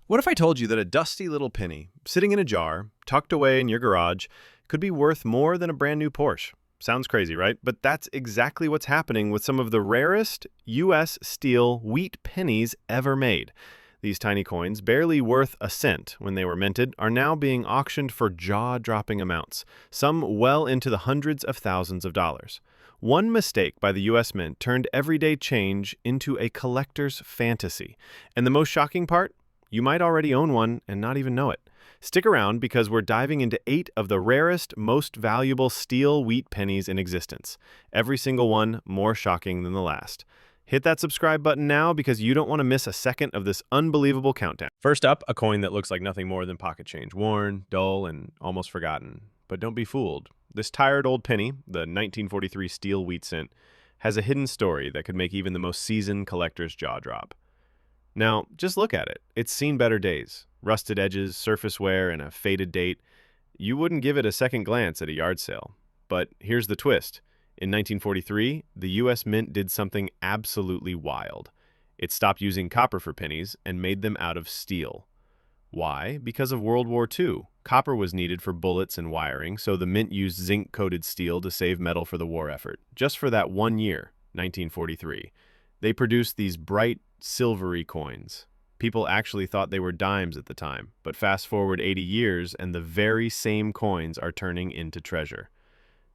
What if I told you that a dusty little penny, sitting in a jar, tucked away in your garage, could be worth more than a brand new Porsche? Sounds crazy, right? But that's exactly what's happening with some of the rarest U.S. steel wheat pennies ever made. These tiny coins, barely worth a cent when they were minted, are now being auctioned for jaw-dropping amounts, some well into the hundreds of thousands of dollars. One mistake by the U.S. Mint turned everyday change into a collector's fantasy. And the most shocking part? You might already own one and not even know it. Stick around because we're diving into 8 of the rarest, most valuable steel wheat pennies in existence. Every single one more shocking than the last. Hit that subscribe button now because you don't want to miss a second of this unbelievable countdown. First up, a coin that looks like nothing more than pocket change. Worn, dull, and almost forgotten. But don't be fooled. This tired old penny, the 1943 steel wheat cent, has a hidden story that could make even the most seasoned collector's jaw drop. Now, just look at it. It's seen better days. Rusted edges, surface wear, and a faded date. You wouldn't give it a second glance at a yard sale. But here's the twist. In 1943, the U.S. Mint did something absolutely wild. It stopped using copper for pennies and made them out of steel. Why? Because of World War II. Copper was needed for bullets and wiring, so the Mint used zinc-coated steel to save metal for the war effort. Just for that 1 year, 1943. They produced these bright, silvery coins. People actually thought they were dimes at the time, but fast forward 80 years and the very same coins are turning into treasure.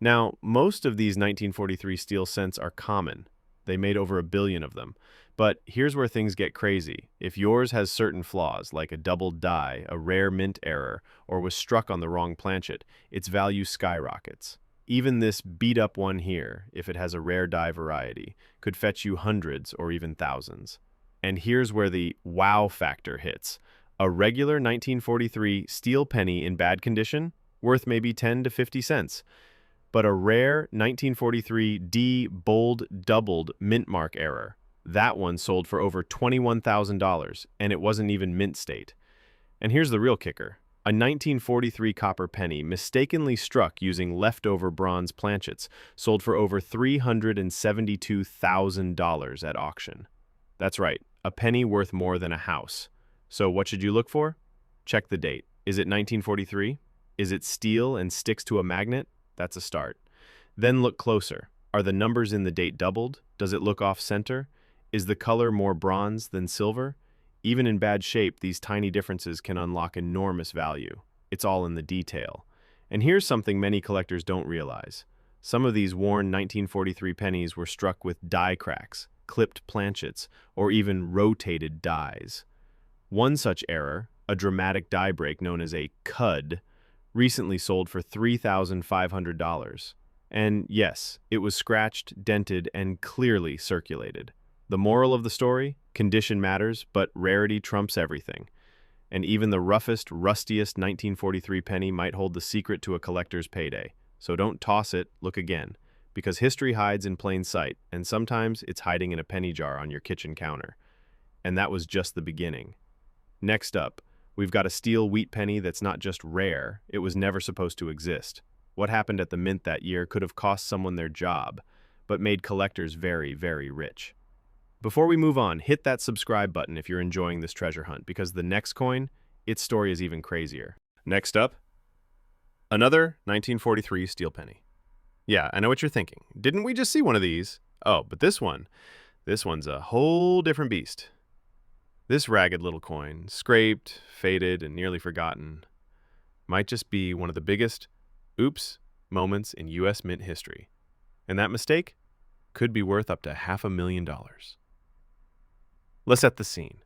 Now, most of these 1943 steel cents are common. They made over 1 billion of them. But here's where things get crazy. If yours has certain flaws, like a doubled die, a rare mint error, or was struck on the wrong planchet, its value skyrockets. Even this beat-up one here, if it has a rare die variety, could fetch you hundreds or even thousands. And here's where the wow factor hits. A regular 1943 steel penny in bad condition, worth maybe 10 to 50 cents. But a rare 1943 D bold doubled mint mark error, that one sold for over $21,000, and it wasn't even mint state. And here's the real kicker. A 1943 copper penny mistakenly struck using leftover bronze planchets sold for over $372,000 at auction. That's right, a penny worth more than a house. So what should you look for? Check the date. Is it 1943? Is it steel and sticks to a magnet? That's a start. Then look closer. Are the numbers in the date doubled? Does it look off-center? Is the color more bronze than silver? Even in bad shape, these tiny differences can unlock enormous value. It's all in the detail. And here's something many collectors don't realize. Some of these worn 1943 pennies were struck with die cracks, clipped planchets, or even rotated dies. One such error, a dramatic die break known as a cud, recently sold for $3,500. And yes, it was scratched, dented, and clearly circulated. The moral of the story? Condition matters, but rarity trumps everything. And even the roughest, rustiest 1943 penny might hold the secret to a collector's payday. So don't toss it, look again. Because history hides in plain sight, and sometimes it's hiding in a penny jar on your kitchen counter. And that was just the beginning. Next up, we've got a steel wheat penny that's not just rare, it was never supposed to exist. What happened at the mint that year could have cost someone their job, but made collectors very, very rich. Before we move on, hit that subscribe button if you're enjoying this treasure hunt, because the next coin, its story is even crazier. Next up, another 1943 steel penny. Yeah, I know what you're thinking. Didn't we just see one of these? Oh, but this one's a whole different beast. This ragged little coin, scraped, faded, and nearly forgotten, might just be one of the biggest oops moments in U.S. Mint history. And that mistake could be worth up to $500,000. Let's set the scene.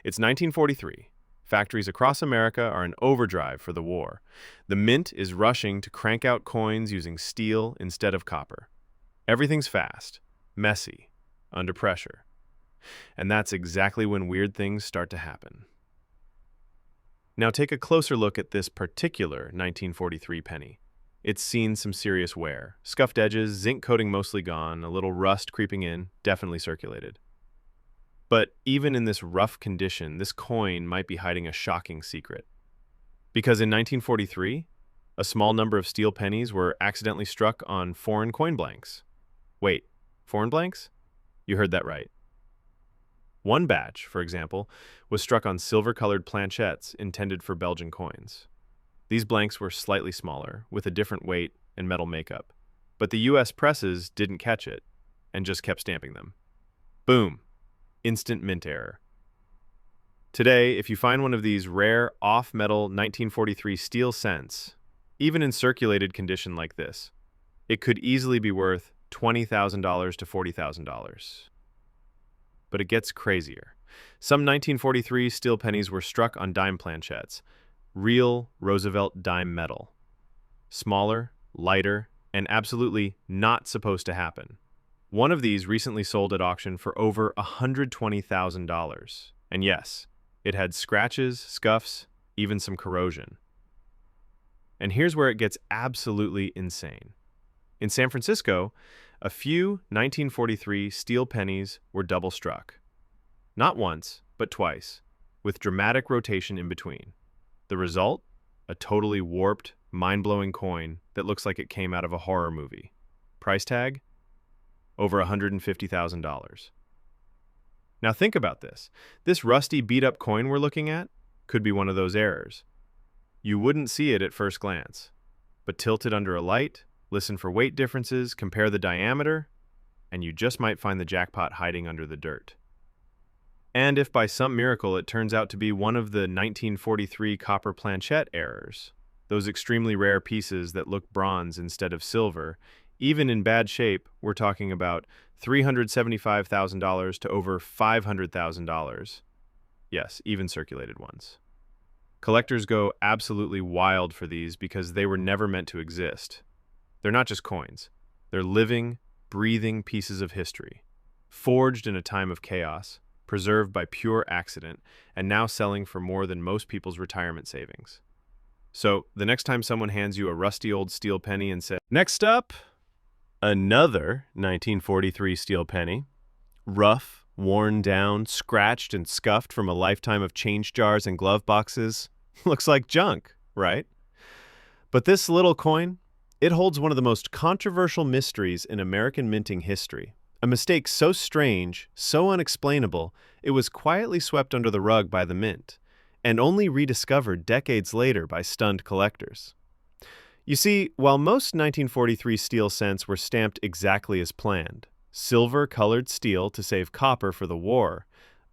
It's 1943. Factories across America are in overdrive for the war. The Mint is rushing to crank out coins using steel instead of copper. Everything's fast, messy, under pressure. And that's exactly when weird things start to happen. Now take a closer look at this particular 1943 penny. It's seen some serious wear. Scuffed edges, zinc coating mostly gone, a little rust creeping in, definitely circulated. But even in this rough condition, this coin might be hiding a shocking secret. Because in 1943, a small number of steel pennies were accidentally struck on foreign coin blanks. Wait, foreign blanks? You heard that right. One batch, for example, was struck on silver-colored planchettes intended for Belgian coins. These blanks were slightly smaller, with a different weight and metal makeup, but the US presses didn't catch it and just kept stamping them. Boom! Instant mint error. Today, if you find one of these rare off-metal 1943 steel cents, even in circulated condition like this, it could easily be worth $20,000 to $40,000. But it gets crazier. Some 1943 steel pennies were struck on dime planchettes, real Roosevelt dime metal. Smaller, lighter, and absolutely not supposed to happen. One of these recently sold at auction for over $120,000. And yes, it had scratches, scuffs, even some corrosion. And here's where it gets absolutely insane. In San Francisco, a few 1943 steel pennies were double struck. Not once, but twice, with dramatic rotation in between. The result? A totally warped, mind-blowing coin that looks like it came out of a horror movie. Price tag? Over $150,000. Now think about this. This rusty, beat-up coin we're looking at could be one of those errors. You wouldn't see it at first glance, but tilt it under a light, listen for weight differences, compare the diameter, and you just might find the jackpot hiding under the dirt. And if by some miracle it turns out to be one of the 1943 copper planchette errors, those extremely rare pieces that look bronze instead of silver, even in bad shape, we're talking about $375,000 to over $500,000. Yes, even circulated ones. Collectors go absolutely wild for these because they were never meant to exist. They're not just coins. They're living, breathing pieces of history, forged in a time of chaos, preserved by pure accident, and now selling for more than most people's retirement savings. So, the next time someone hands you a rusty old steel penny and says, "Next up, another 1943 steel penny, rough, worn down, scratched and scuffed from a lifetime of change jars and glove boxes, looks like junk, right?" But this little coin, it holds one of the most controversial mysteries in American minting history. A mistake so strange, so unexplainable, it was quietly swept under the rug by the mint, and only rediscovered decades later by stunned collectors. You see, while most 1943 steel cents were stamped exactly as planned, silver-colored steel to save copper for the war,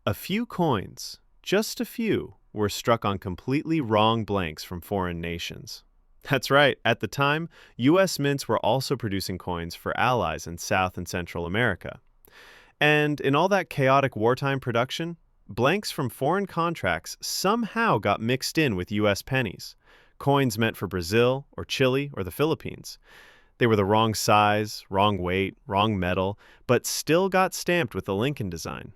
a few coins, just a few, were struck on completely wrong blanks from foreign nations. That's right, at the time, U.S. mints were also producing coins for allies in South and Central America. And in all that chaotic wartime production, blanks from foreign contracts somehow got mixed in with U.S. pennies, coins meant for Brazil or Chile or the Philippines. They were the wrong size, wrong weight, wrong metal, but still got stamped with the Lincoln design.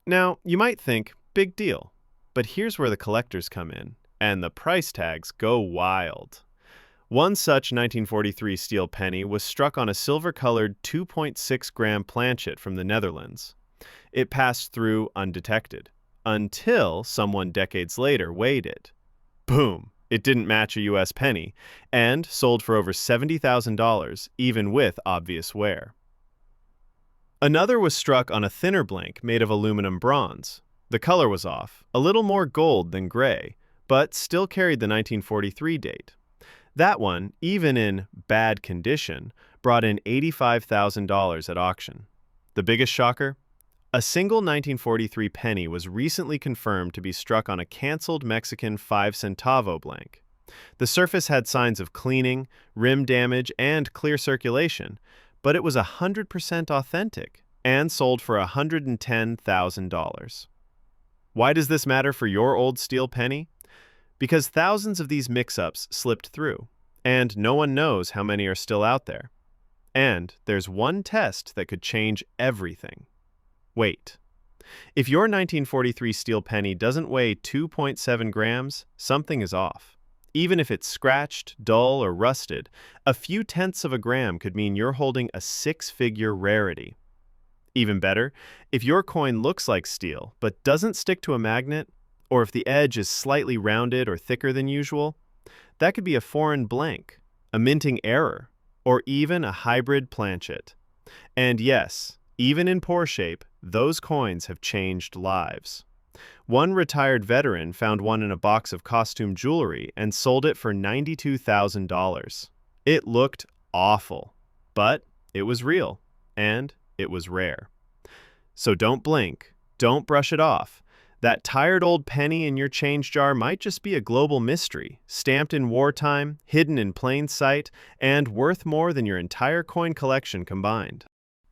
Now, you might think, big deal, but here's where the collectors come in, and the price tags go wild. One such 1943 steel penny was struck on a silver-colored 2.6-gram planchet from the Netherlands. It passed through undetected, until someone decades later weighed it. Boom! It didn't match a U.S. penny, and sold for over $70,000, even with obvious wear. Another was struck on a thinner blank made of aluminum bronze. The color was off, a little more gold than gray, but still carried the 1943 date. That one, even in bad condition, brought in $85,000 at auction. The biggest shocker? A single 1943 penny was recently confirmed to be struck on a canceled Mexican 5-centavo blank. The surface had signs of cleaning, rim damage, and clear circulation, but it was 100% authentic and sold for $110,000. Why does this matter for your old steel penny? Because thousands of these mix-ups slipped through, and no one knows how many are still out there. And there's one test that could change everything. Weight. If your 1943 steel penny doesn't weigh 2.7 grams, something is off. Even if it's scratched, dull, or rusted, a few tenths of a gram could mean you're holding a 6-figure rarity. Even better, if your coin looks like steel but doesn't stick to a magnet, or if the edge is slightly rounded or thicker than usual, that could be a foreign blank, a minting error, or even a hybrid planchet. And yes, even in poor shape, Those coins have changed lives. One retired veteran found one in a box of costume jewelry and sold it for $92,000. It looked awful, but it was real, and it was rare. So don't blink, don't brush it off. That tired old penny in your change jar might just be a global mystery, stamped in wartime, hidden in plain sight, and worth more than your entire coin collection combined.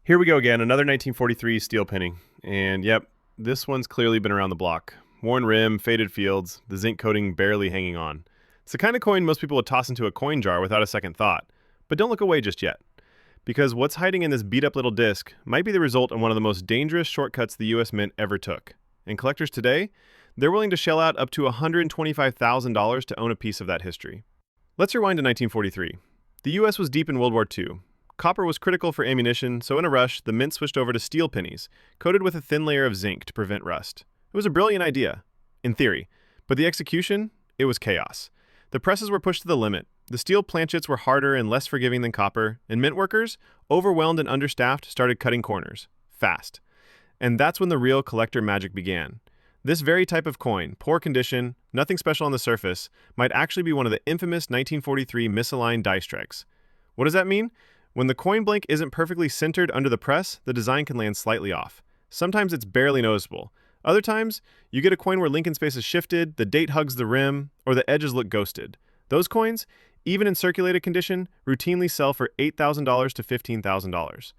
Here we go again, another 1943 steel penny. And yep, this one's clearly been around the block. Worn rim, faded fields, the zinc coating barely hanging on. It's the kind of coin most people would toss into a coin jar without a second thought. But don't look away just yet, because what's hiding in this beat-up little disc might be the result of one of the most dangerous shortcuts the U.S. Mint ever took. And collectors today, they're willing to shell out up to $125,000 to own a piece of that history. Let's rewind to 1943. The U.S. was deep in World War II. Copper was critical for ammunition, so in a rush, the mint switched over to steel pennies, coated with a thin layer of zinc to prevent rust. It was a brilliant idea, in theory, but the execution, it was chaos. The presses were pushed to the limit. The steel planchets were harder and less forgiving than copper, and mint workers, overwhelmed and understaffed, started cutting corners, fast. And that's when the real collector magic began. This very type of coin, poor condition, nothing special on the surface, might actually be one of the infamous 1943 misaligned die strikes. What does that mean? When the coin blank isn't perfectly centered under the press, the design can land slightly off. Sometimes it's barely noticeable. Other times, you get a coin where Lincoln space is shifted, the date hugs the rim, or the edges look ghosted. Those coins, even in circulated condition, routinely sell for $8,000 to $15,000.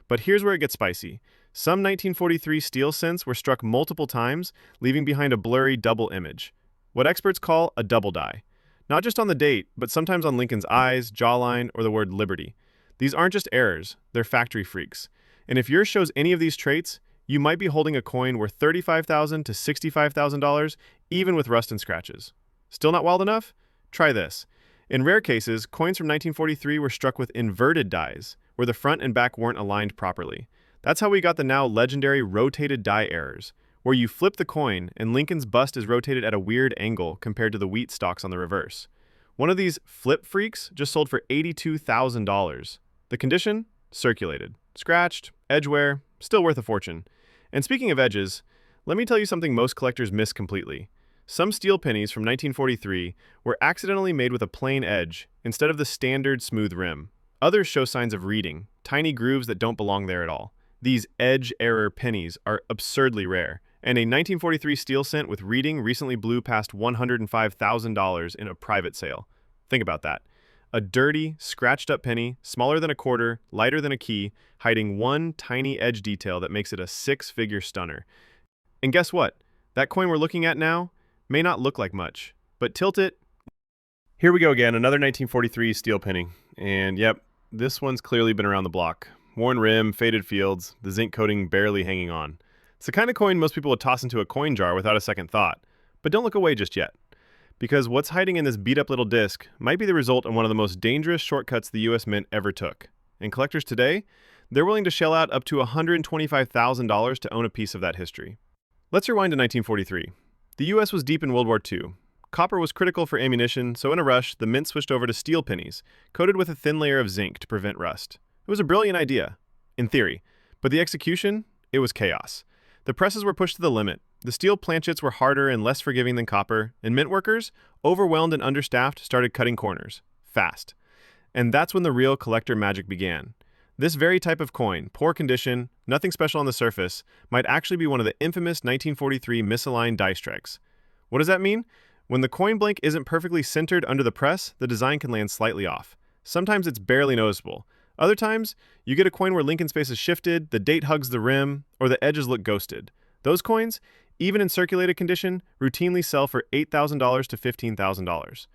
But here's where it gets spicy. Some 1943 steel cents were struck multiple times, leaving behind a blurry double image. What experts call a double die. Not just on the date, but sometimes on Lincoln's eyes, jawline, or the word liberty. These aren't just errors, they're factory freaks. And if yours shows any of these traits, you might be holding a coin worth $35,000 to $65,000, even with rust and scratches. Still not wild enough? Try this. In rare cases, coins from 1943 were struck with inverted dies, where the front and back weren't aligned properly. That's how we got the now legendary rotated die errors, where you flip the coin and Lincoln's bust is rotated at a weird angle compared to the wheat stalks on the reverse. One of these flip freaks just sold for $82,000. The condition? Circulated. Scratched, edge wear, still worth a fortune. And speaking of edges, let me tell you something most collectors miss completely. Some steel pennies from 1943 were accidentally made with a plain edge instead of the standard smooth rim. Others show signs of reeding, tiny grooves that don't belong there at all. These edge error pennies are absurdly rare, and a 1943 steel cent with reeding recently blew past $105,000 in a private sale. Think about that. A dirty, scratched-up penny, smaller than a quarter, lighter than a key, hiding one tiny edge detail that makes it a six-figure stunner. And guess what? That coin we're looking at now may not look like much, but tilt it. Here we go again, another 1943 steel penny. And yep, this one's clearly been around the block. Worn rim, faded fields, the zinc coating barely hanging on. It's the kind of coin most people would toss into a coin jar without a second thought. But don't look away just yet, because what's hiding in this beat-up little disc might be the result of one of the most dangerous shortcuts the U.S. Mint ever took. And collectors today, they're willing to shell out up to $125,000 to own a piece of that history. Let's rewind to 1943. The U.S. was deep in World War II. Copper was critical for ammunition, so in a rush, the mint switched over to steel pennies, coated with a thin layer of zinc to prevent rust. It was a brilliant idea, in theory, but the execution, it was chaos. The presses were pushed to the limit. The steel planchets were harder and less forgiving than copper, and mint workers, overwhelmed and understaffed, started cutting corners, fast. And that's when the real collector magic began. This very type of coin, poor condition, nothing special on the surface, might actually be one of the infamous 1943 misaligned die strikes. What does that mean? When the coin blank isn't perfectly centered under the press, the design can land slightly off. Sometimes it's barely noticeable. Other times, you get a coin where Lincoln space is shifted, the date hugs the rim, or the edges look ghosted. Those coins, even in circulated condition, routinely sell for $8,000 to $15,000.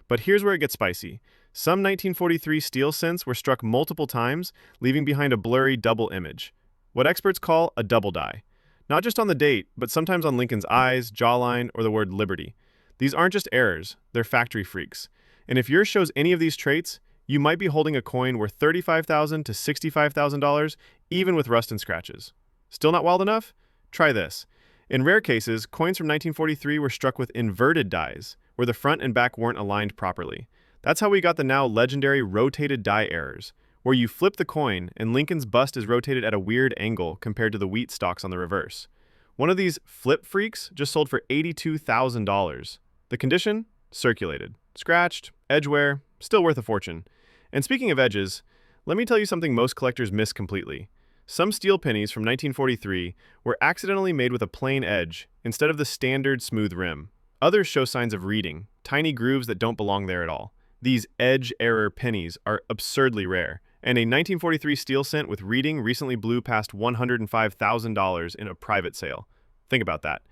But here's where it gets spicy. Some 1943 steel cents were struck multiple times, leaving behind a blurry double image. What experts call a double die. Not just on the date, but sometimes on Lincoln's eyes, jawline, or the word liberty. These aren't just errors, they're factory freaks. And if yours shows any of these traits, you might be holding a coin worth $35,000 to $65,000, even with rust and scratches. Still not wild enough? Try this. In rare cases, coins from 1943 were struck with inverted dies, where the front and back weren't aligned properly. That's how we got the now legendary rotated die errors, where you flip the coin and Lincoln's bust is rotated at a weird angle compared to the wheat stalks on the reverse. One of these flip freaks just sold for $82,000. The condition? Circulated. Scratched, edge wear, still worth a fortune. And speaking of edges, let me tell you something most collectors miss completely. Some steel pennies from 1943 were accidentally made with a plain edge instead of the standard smooth rim. Others show signs of reeding, tiny grooves that don't belong there at all. These edge error pennies are absurdly rare, and a 1943 steel cent with reeding recently blew past $105,000 in a private sale. Think about that.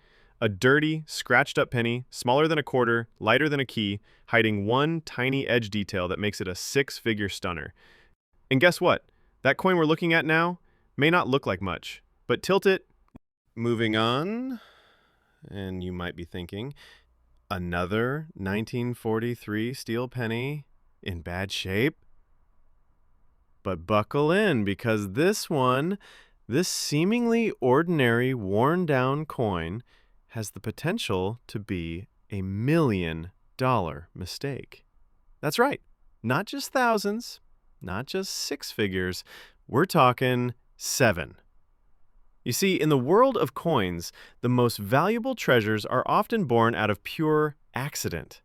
A dirty, scratched-up penny, smaller than a quarter, lighter than a key, hiding one tiny edge detail that makes it a six-figure stunner. And guess what? That coin we're looking at now may not look like much, but tilt it. Moving on, and you might be thinking, another 1943 steel penny in bad shape? But buckle in, because this seemingly ordinary worn-down coin has the potential to be $1 million mistake. That's right, not just thousands, not just six figures, we're talking 7. You see, in the world of coins, the most valuable treasures are often born out of pure accident.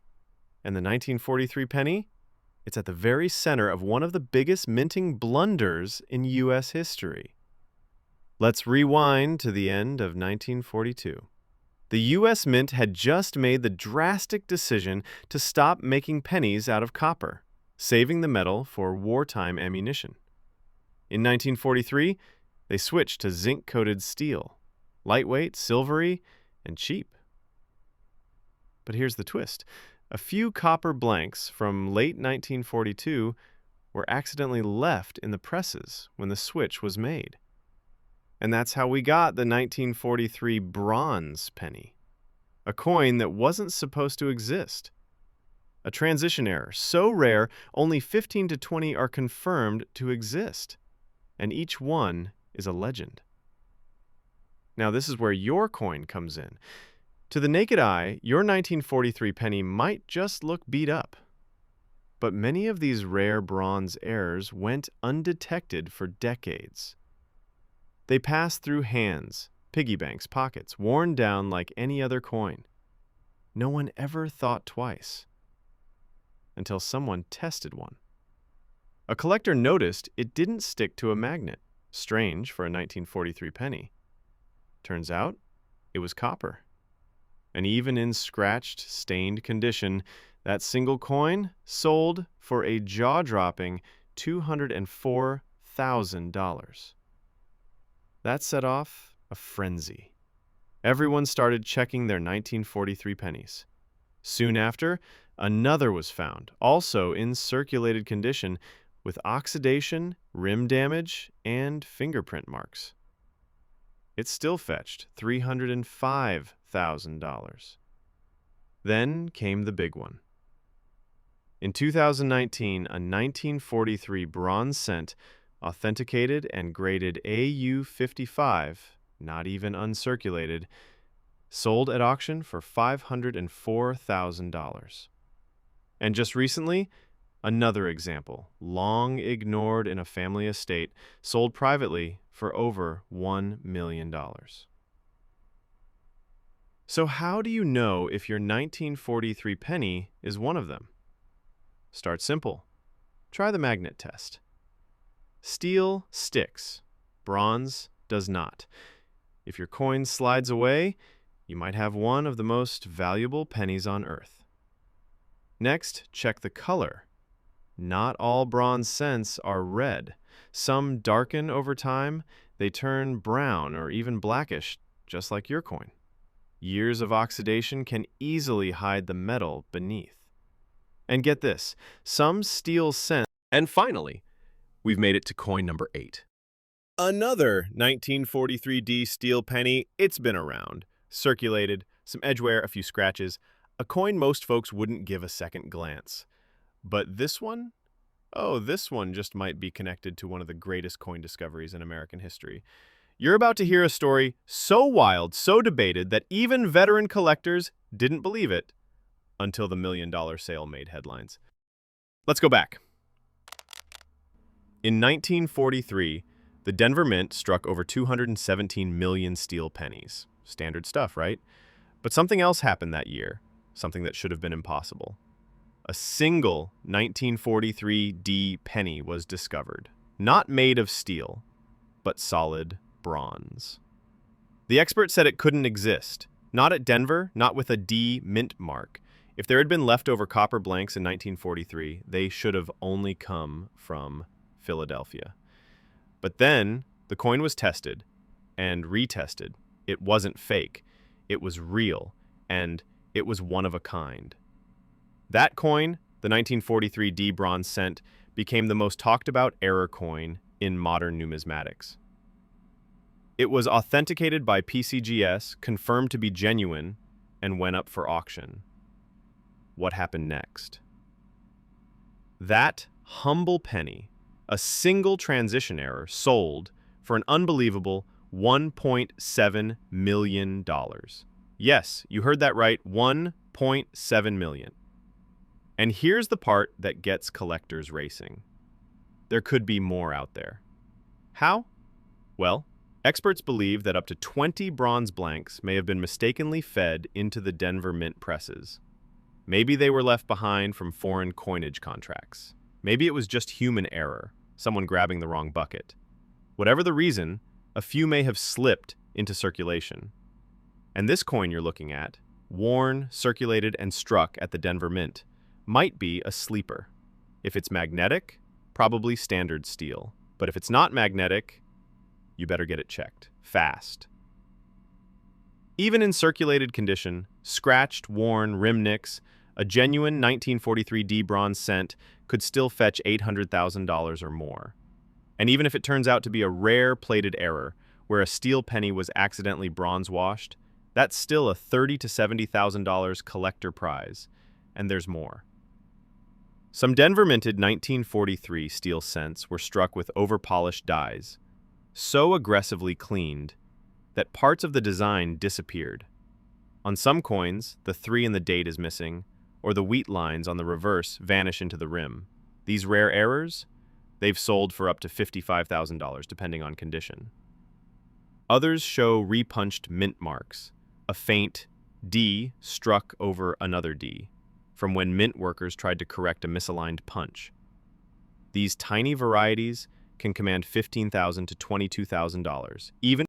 And the 1943 penny? It's at the very center of one of the biggest minting blunders in U.S. history. Let's rewind to the end of 1942. The U.S. Mint had just made the drastic decision to stop making pennies out of copper, saving the metal for wartime ammunition. In 1943, they switched to zinc-coated steel, lightweight, silvery, and cheap. But here's the twist. A few copper blanks from late 1942 were accidentally left in the presses when the switch was made. And that's how we got the 1943 bronze penny, a coin that wasn't supposed to exist. A transition error so rare, only 15 to 20 are confirmed to exist, and each one is a legend. Now, this is where your coin comes in. To the naked eye, your 1943 penny might just look beat up. But many of these rare bronze errors went undetected for decades. They passed through hands, piggy banks, pockets, worn down like any other coin. No one ever thought twice. Until someone tested one. A collector noticed it didn't stick to a magnet. Strange for a 1943 penny. Turns out, it was copper. And even in scratched, stained condition, that single coin sold for a jaw-dropping $204,000. That set off a frenzy. Everyone started checking their 1943 pennies. Soon after, another was found, also in circulated condition, with oxidation, rim damage, and fingerprint marks. It still fetched $305,000. Then came the big one. In 2019, a 1943 bronze cent, authenticated and graded AU55, not even uncirculated, sold at auction for $504,000. And just recently, another example, long ignored in a family estate, sold privately for over $1 million. So how do you know if your 1943 penny is one of them? Start simple. Try the magnet test. Steel sticks. Bronze does not. If your coin slides away, you might have one of the most valuable pennies on earth. Next, check the color. Not all bronze cents are red. Some darken over time. They turn brown or even blackish, just like your coin. Years of oxidation can easily hide the metal beneath. And get this, some steel cents. And finally, we've made it to coin number 8. Another 1943D steel penny. It's been around, circulated, some edge wear, a few scratches, a coin most folks wouldn't give a second glance. But this one? Oh, this one just might be connected to one of the greatest coin discoveries in American history. You're about to hear a story so wild, so debated, that even veteran collectors didn't believe it until the $1 million sale made headlines. Let's go back. In 1943, the Denver Mint struck over 217 million steel pennies. Standard stuff, right? But something else happened that year, something that should have been impossible. A single 1943 D penny was discovered, not made of steel, but solid bronze. The expert said it couldn't exist, not at Denver, not with a D mint mark. If there had been leftover copper blanks in 1943, they should have only come from Philadelphia. But then the coin was tested and retested. It wasn't fake. It was real, and it was one of a kind. That coin, the 1943 D bronze cent, became the most talked about error coin in modern numismatics. It was authenticated by PCGS, confirmed to be genuine, and went up for auction. What happened next? That humble penny, a single transition error, sold for an unbelievable $1.7 million. Yes, you heard that right, $1.7 million. And here's the part that gets collectors racing. There could be more out there. How? Well, experts believe that up to 20 bronze blanks may have been mistakenly fed into the Denver Mint presses. Maybe they were left behind from foreign coinage contracts. Maybe it was just human error, someone grabbing the wrong bucket. Whatever the reason, a few may have slipped into circulation. And this coin you're looking at, worn, circulated, and struck at the Denver Mint, might be a sleeper. If it's magnetic, probably standard steel. But if it's not magnetic, you better get it checked, fast. Even in circulated condition, scratched, worn, rim nicks, a genuine 1943 D bronze cent could still fetch $800,000 or more. And even if it turns out to be a rare plated error, where a steel penny was accidentally bronze washed, that's still a $30,000 to $70,000 collector prize. And there's more. Some Denver minted 1943 steel cents were struck with over-polished dies, so aggressively cleaned that parts of the design disappeared. On some coins, the 3 in the date is missing, or the wheat lines on the reverse vanish into the rim. These rare errors, they've sold for up to $55,000 depending on condition. Others show repunched mint marks, a faint D struck over another D, from when mint workers tried to correct a misaligned punch. These tiny varieties can command $15,000 to $22,000, even